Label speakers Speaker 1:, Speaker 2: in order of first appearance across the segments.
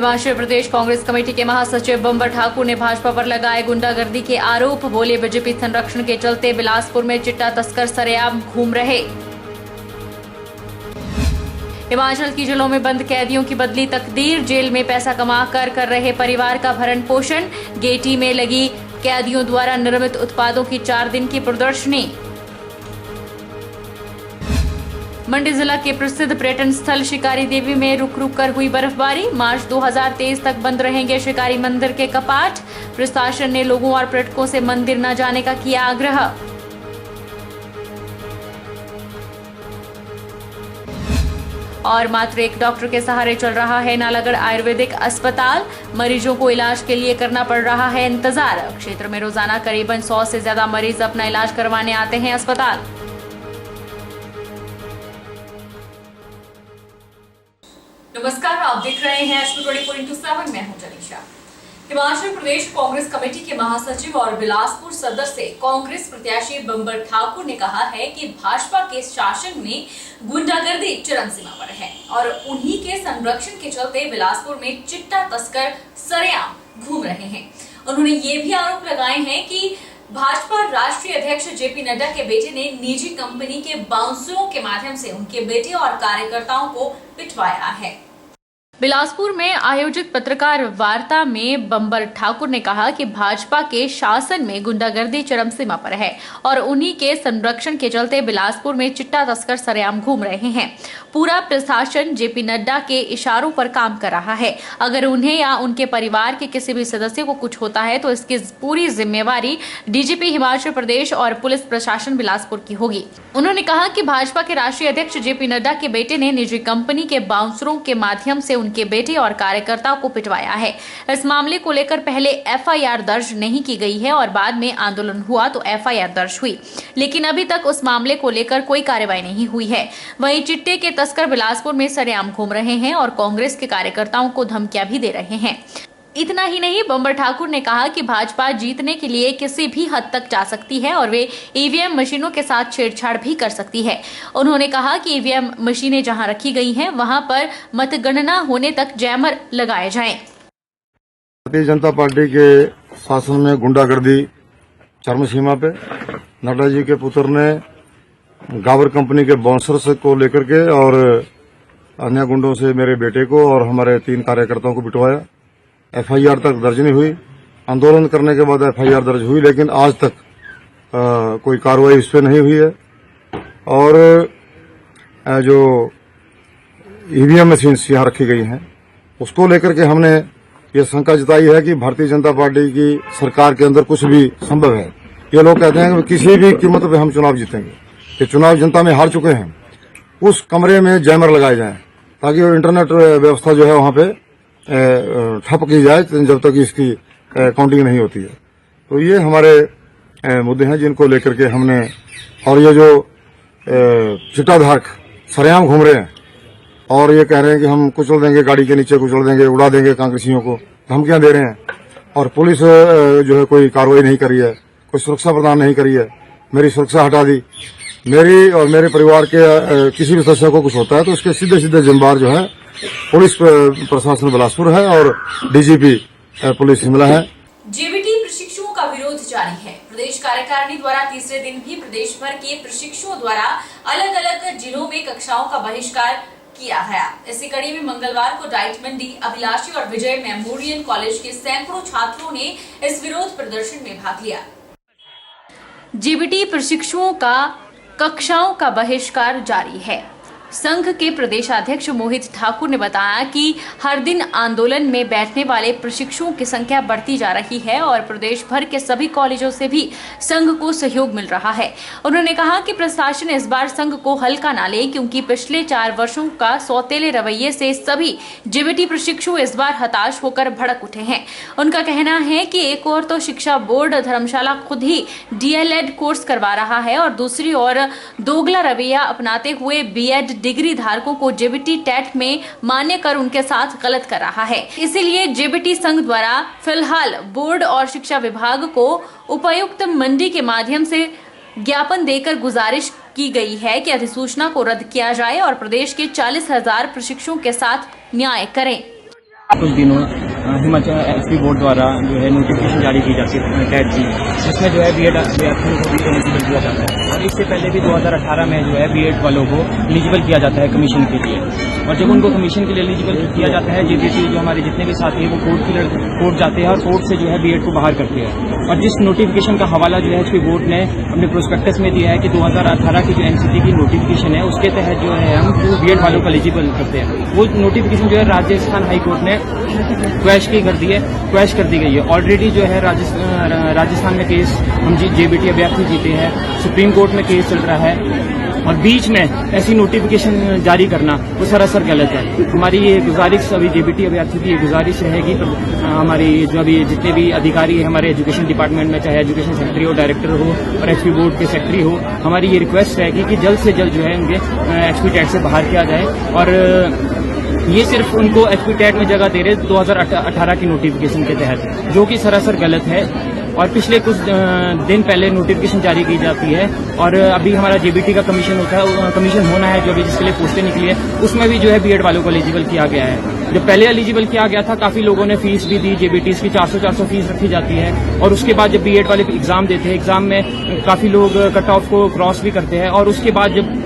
Speaker 1: Himachal Pradesh Congress committee के महासचिव बंबर ठाकुर ने भाजपा पर लगाए गुंडागर्दी के आरोप। बोले बीजेपी संरक्षण के चलते बिलासपुर में चिट्टा तस्कर सरेआम घूम रहे। हिमाचल की जेलों में बंद कैदियों की बदली तकदीर। जेल में पैसा कमा कर रहे परिवार का भरण पोषण। गेटी में लगी कैदियों द्वारा निर्मित उत्पादों की 4 दिन की प्रदर्शनी। मंडी जिला के प्रसिद्ध पर्यटन स्थल शिकारी देवी में रुक रुक कर हुई बर्फबारी। मार्च 2023 तक बंद रहेंगे शिकारी मंदिर के कपाट। प्रशासन ने लोगों और पर्यटकों से मंदिर न जाने का किया आग्रह। और मात्र एक डॉक्टर के सहारे चल रहा है नालागढ़ आयुर्वेदिक अस्पताल। मरीजों को इलाज के लिए करना पड़ रहा है इंतजार। क्षेत्र में रोजाना करीबन 100 से ज्यादा मरीज अपना इलाज करवाने आते हैं अस्पताल। नमस्कार, आप देख रहे हैं एचपी 24x7। मैं हूं जनीशा। हिमाचल प्रदेश कांग्रेस कमेटी के महासचिव और बिलासपुर सदर से कांग्रेस प्रत्याशी बंबर ठाकुर ने कहा है कि भाजपा के शासन में गुंडागर्दी चरम सीमा पर है और उन्हीं के संरक्षण के चलते बिलासपुर में चिट्टा तस्कर सरेआम घूम रहे हैं। उन्होंने ये भी आरोप लगाए हैं कि भाजपा राष्ट्रीय अध्यक्ष जेपी नड्डा के बेटे ने निजी कंपनी के बाउंसरों के माध्यम से उनके बेटे और कार्यकर्ताओं को पिटवाया है। बिलासपुर में आयोजित पत्रकार वार्ता में बंबर ठाकुर ने कहा कि भाजपा के शासन में गुंडागर्दी चरम सीमा पर है और उन्हीं के संरक्षण के चलते बिलासपुर में चिट्टा तस्कर सरेआम घूम रहे हैं। पूरा प्रशासन जेपी नड्डा के इशारों पर काम कर रहा है। अगर उन्हें या उनके परिवार के किसी भी सदस्य को कुछ होता है तो इसकी पूरी जिम्मेवारी डीजीपी हिमाचल प्रदेश और पुलिस प्रशासन बिलासपुर की होगी। उन्होंने कहा कि भाजपा के राष्ट्रीय अध्यक्ष जेपी नड्डा के बेटे ने निजी कंपनी के बाउंसरों के माध्यम से उनके बेटे और कार्यकर्ताओं को पिटवाया है। इस मामले को लेकर पहले एफआईआर दर्ज नहीं की गई है और बाद में आंदोलन हुआ तो एफआईआर दर्ज हुई, लेकिन अभी तक उस मामले को लेकर कोई कार्रवाई नहीं हुई है। वहीं चिट्टे के तस्कर बिलासपुर में सरेआम घूम रहे हैं और कांग्रेस के कार्यकर्ताओं को धमकियां भी दे रहे हैं। इतना ही नहीं, बंबर ठाकुर ने कहा कि भाजपा जीतने के लिए किसी भी हद तक जा सकती है और वे ईवीएम मशीनों के साथ छेड़छाड़ भी कर सकती है। उन्होंने कहा कि ईवीएम मशीनें जहां रखी गई हैं वहां पर मतगणना होने तक जैमर लगाए जाएं।
Speaker 2: भारतीय जनता पार्टी के शासन में गुंडागर्दी चरम सीमा पे। नड्डा जी के पुत्र ने गावर कंपनी के बाउंसर्स को लेकर के और अन्य गुंडों से मेरे बेटे को और हमारे 3 कार्यकर्ताओं को पिटवाया। एफआईआर तक दर्ज नहीं हुई। आंदोलन करने के बाद एफआईआर दर्ज हुई, लेकिन आज तक कोई कार्रवाई इस पे नहीं हुई है। और जो ईवीएम मशीन्स यहाँ रखी गई हैं उसको लेकर के हमने ये शंका जताई है कि भारतीय जनता पार्टी की सरकार के अंदर कुछ भी संभव है। ये लोग कहते हैं कि किसी भी कीमत पे हम चुनाव जीतेंगे। ये चुनाव जनता में हार चुके हैं। उस कमरे में जैमर लगाए जाएं ताकि वो इंटरनेट व्यवस्था जो है वहां पे ठप की जाए जब तक इसकी काउंटिंग नहीं होती है। तो ये हमारे मुद्दे हैं जिनको लेकर के हमने, और ये जो चिट्टाधारक सरेआम घूम रहे हैं और ये कह रहे हैं कि हम कुचल देंगे, गाड़ी के नीचे कुचल देंगे, उड़ा देंगे कांग्रेसियों को, धमकियां दे रहे हैं। और पुलिस जो है कोई कार्रवाई नहीं करी है, कोई सुरक्षा प्रदान नहीं करी है, मेरी सुरक्षा हटा दी। मेरी और मेरे परिवार के किसी भी सदस्य को कुछ होता है तो उसके सीधे सीधे जिम्मेदार जो है पुलिस प्रशासन बिलासपुर है और डीजीपी पुलिस शिमला है।
Speaker 1: जेबीटी प्रशिक्षुओं का विरोध जारी है। प्रदेश कार्यकारिणी द्वारा तीसरे दिन भी प्रदेश भर के प्रशिक्षुओं द्वारा अलग अलग जिलों में कक्षाओं का बहिष्कार किया गया। इसी कड़ी में मंगलवार को डाइट मंडी, अभिलाषी और विजय मेमोरियल कॉलेज के सैकड़ों छात्रों ने इस विरोध प्रदर्शन में भाग लिया। जेबीटी प्रशिक्षुओं का कक्षाओं का बहिष्कार जारी है। संघ के प्रदेशाध्यक्ष मोहित ठाकुर ने बताया कि हर दिन आंदोलन में बैठने वाले प्रशिक्षुओं की संख्या बढ़ती जा रही है और प्रदेश भर के सभी कॉलेजों से भी संघ को सहयोग मिल रहा है। उन्होंने कहा कि प्रशासन इस बार संघ को हल्का ना ले, क्योंकि पिछले 4 वर्षों का सौतेले रवैये से सभी जेबीटी प्रशिक्षु इस बार हताश होकर भड़क उठे हैं। उनका कहना है कि एक ओर तो शिक्षा बोर्ड धर्मशाला खुद ही डीएलएड कोर्स करवा रहा है और दूसरी ओर दोगला रवैया अपनाते हुए बीएड डिग्री धारकों को जेबीटी टेट में मान्य कर उनके साथ गलत कर रहा है। इसीलिए जेबीटी संघ द्वारा फिलहाल बोर्ड और शिक्षा विभाग को उपायुक्त मंडी के माध्यम से ज्ञापन देकर गुजारिश की गई है कि अधिसूचना को रद्द किया जाए और प्रदेश के 40,000 प्रशिक्षुओं के साथ न्याय करें।
Speaker 3: कुछ दिनों हिमाचल एसपी बोर्ड द्वारा जो है नोटिफिकेशन जारी की जाती है टेट की, जिसमें जो है बीएड अभ्यर्थियों को भी एलिजिबल किया जाता है। और इससे पहले भी 2018 में जो है बीएड वालों को एलिजिबल किया जाता है कमीशन के लिए। और जब उनको कमीशन के लिए एलिजिबल किया जाता है, जेबीटी जो हमारे जितने भी साथी हैं वो कोर्ट जाते हैं और कोर्ट से जो है बीएड को बाहर करते हैं। और जिस नोटिफिकेशन का हवाला जो है एसपी बोर्ड ने अपने प्रोस्पेक्टस में दिया है कि 2018 की जो एनसीटी की नोटिफिकेशन है उसके तहत जो है हम बीएड वालों को एलिजिबल करते हैं, वो नोटिफिकेशन जो है राजस्थान हाईकोर्ट ने क्वैश कर दी गई है। ऑलरेडी जो है राजस्थान में केस हम जेबीटी अभ्यर्थी जीते हैं, सुप्रीम कोर्ट में केस चल रहा है और बीच में ऐसी नोटिफिकेशन जारी करना वो सरासर गलत है। हमारी ये गुजारिश अभी जेबीटी अभ्यर्थी की ये गुजारिश रहेगी, हमारी जो अभी जितने भी अधिकारी हैं हमारे एजुकेशन डिपार्टमेंट में, चाहे एजुकेशन सेक्रेटरी हो, डायरेक्टर हो और एचपी बोर्ड के सेक्रेटरी हो, हमारी ये रिक्वेस्ट रहेगी कि जल्द से जल्द जो है इनके एचपी टेट से बाहर किया जाए। और ये सिर्फ उनको एचपी टेट में जगह दे रहे 2018 की नोटिफिकेशन के तहत, जो कि सरासर गलत है। और पिछले कुछ दिन पहले नोटिफिकेशन जारी की जाती है और अभी हमारा जेबीटी का कमीशन होता है, कमीशन होना है जो अभी जिसके लिए पोस्टें निकली है, उसमें भी जो है बीएड वालों को एलिजिबल किया गया है। जब पहले एलिजिबल किया गया था काफी लोगों ने फीस भी दी, जेबीटी की 400 फीस रखी जाती है। और उसके बाद जब बीएड वाले एग्जाम देते हैं, एग्जाम में काफी लोग कट ऑफ को क्रॉस भी करते हैं और उसके बाद जब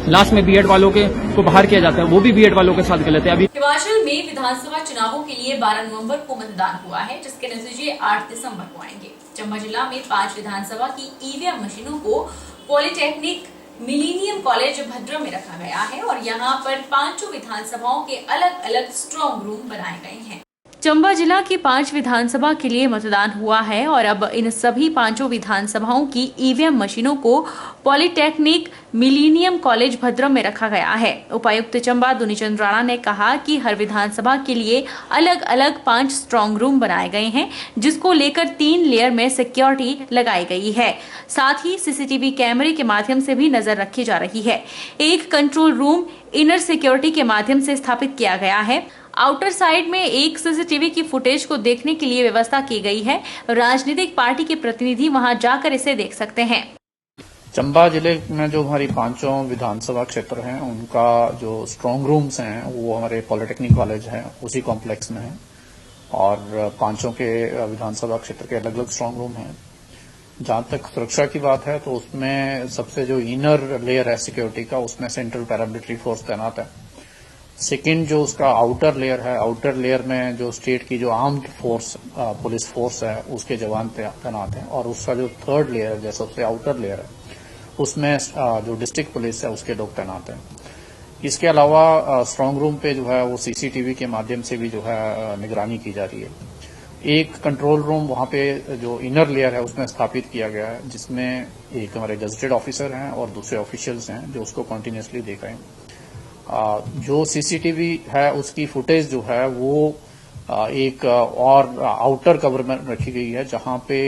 Speaker 3: लास्ट में बीएड वालों को बाहर किया जाता है, वो भी बीएड वालों के साथ गलत है। अभी
Speaker 1: हिमाचल में विधानसभा चुनावों के लिए 12 नवंबर को मतदान हुआ है, जिसके नतीजे 8 दिसंबर को आएंगे। चंबा जिला में 5 विधानसभा की ईवीएम मशीनों को पॉलिटेक्निक मिलीनियम कॉलेज भद्र में रखा गया है और यहाँ पर 5 विधानसभाओं के अलग अलग स्ट्रॉन्ग रूम बनाए गए हैं। चंबा जिला की 5 विधानसभा के लिए मतदान हुआ है और अब इन सभी 5 विधानसभाओं की ईवीएम मशीनों को पॉलिटेक्निक मिलीनियम कॉलेज भद्रम में रखा गया है। उपायुक्त चंबा दुनीचंद राणा ने कहा कि हर विधानसभा के लिए अलग अलग 5 स्ट्रॉन्ग रूम बनाए गए हैं, जिसको लेकर 3 लेयर में सिक्योरिटी लगाई गई है। साथ ही सीसीटीवी कैमरे के माध्यम से भी नजर रखी जा रही है। एक कंट्रोल रूम इनर सिक्योरिटी के माध्यम से स्थापित किया गया है। आउटर साइड में एक सीसीटीवी की फुटेज को देखने के लिए व्यवस्था की गई है। राजनीतिक पार्टी के प्रतिनिधि वहां जाकर इसे देख सकते हैं।
Speaker 4: चंबा जिले में जो हमारी 5 विधानसभा क्षेत्र हैं उनका जो स्ट्रांग रूम्स हैं वो हमारे पॉलिटेक्निक कॉलेज है उसी कॉम्प्लेक्स में है और 5 के विधानसभा क्षेत्र के अलग अलग स्ट्रांग रूम हैं। जहां तक सुरक्षा की बात है तो उसमें सबसे जो इनर लेयर है सिक्योरिटी का, उसमें सेंट्रल पैरामिलिट्री फोर्स तैनात है। सेकेंड जो उसका आउटर लेयर है, आउटर लेयर में जो स्टेट की जो आर्म्ड फोर्स पुलिस फोर्स है उसके जवान तैनात हैं और उसका जो थर्ड लेयर है, जैसे सबसे आउटर लेयर है, उसमें जो डिस्ट्रिक्ट पुलिस है उसके लोग तैनात हैं। इसके अलावा स्ट्रांग रूम पे जो है वो सीसीटीवी के माध्यम से भी जो है निगरानी की जा रही है। एक कंट्रोल रूम वहां पे जो इनर लेयर है उसमें स्थापित किया गया है, जिसमें एक हमारे गजेटेड ऑफिसर हैं और दूसरे ऑफिशियल्स हैं जो उसको कंटिन्यूसली देख रहे हैं। जो सीसीटीवी है उसकी फुटेज जो है वो एक और आउटर कवर में रखी गई है, जहां पे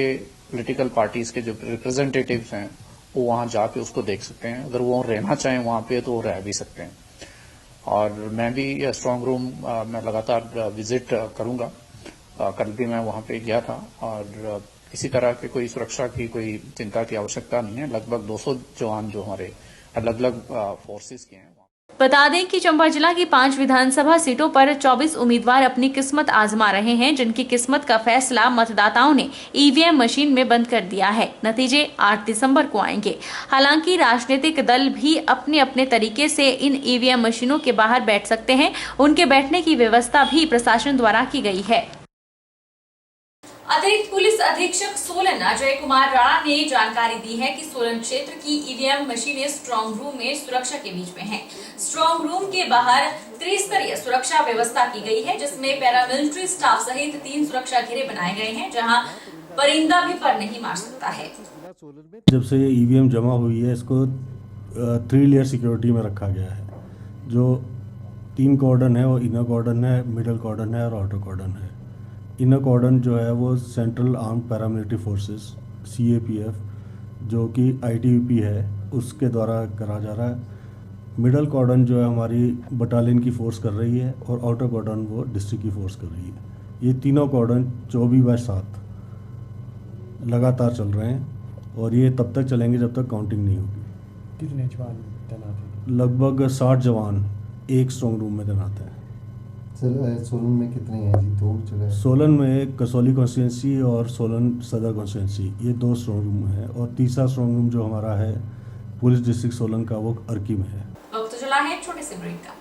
Speaker 4: पॉलिटिकल पार्टीज के जो रिप्रेजेंटेटिव्स हैं वो वहां जाके उसको देख सकते हैं। अगर वो रहना चाहें वहां पे तो वो रह भी सकते हैं। और मैं भी स्ट्रांग रूम में लगातार विजिट करूंगा। कल भी मैं वहां पे गया था और किसी तरह की कोई सुरक्षा की कोई चिंता की आवश्यकता नहीं है। लगभग 200 जवान जो हमारे अलग अलग फोर्सेस के हैं।
Speaker 1: बता दें कि चंबा जिला की 5 विधानसभा सीटों पर 24 उम्मीदवार अपनी किस्मत आजमा रहे हैं, जिनकी किस्मत का फैसला मतदाताओं ने ईवीएम मशीन में बंद कर दिया है। नतीजे 8 दिसंबर को आएंगे। हालांकि राजनीतिक दल भी अपने अपने तरीके से इन ईवीएम मशीनों के बाहर बैठ सकते हैं। उनके बैठने की व्यवस्था भी प्रशासन द्वारा की गई है। अतिरिक्त पुलिस अधीक्षक सोलन अजय कुमार राणा ने जानकारी दी है कि सोलन क्षेत्र की ईवीएम मशीनें स्ट्रॉन्ग रूम में सुरक्षा के बीच में हैं। स्ट्रॉन्ग रूम के बाहर त्रिस्तरीय सुरक्षा व्यवस्था की गई है, जिसमें पैरामिलिट्री स्टाफ सहित 3 सुरक्षा घेरे बनाए गए हैं, जहां परिंदा भी पर नहीं मार सकता है।
Speaker 5: जब से ये ईवीएम जमा हुई है, इसको 3 लेयर सिक्योरिटी में रखा गया है। जो 3 कॉर्डन है वो इनर कॉर्डन है, मिडल कॉर्डन है और आउटर कॉर्डन है। इनर कॉर्डन जो है वो central armed paramilitary forces CAPF जो कि ITBP है उसके द्वारा करा जा रहा है। मिडल कॉर्डन जो है हमारी बटालियन की फोर्स कर रही है और आउटर कॉर्डन वो डिस्ट्रिक्ट की फोर्स कर रही है। ये तीनों कॉर्डन 24/7 लगातार चल रहे हैं और ये तब तक चलेंगे जब तक काउंटिंग नहीं होगी।
Speaker 6: कितने जवान तैनात हैं?
Speaker 5: लगभग 60 जवान एक स्ट्रॉन्ग रूम में तैनात हैं।
Speaker 6: सोलन में कितने हैं जी? 2 जगह।
Speaker 5: सोलन में कसौली कॉन्स्टिट्यूंसी और सोलन सदर कॉन्स्टिट्यूंसी, ये 2 स्ट्रॉन्ग रूम है, और तीसरा स्ट्रॉन्ग रूम जो हमारा है पुलिस डिस्ट्रिक्ट सोलन का, वो अर्की में है।
Speaker 1: वक्त चला है छोटे से ब्रेक का।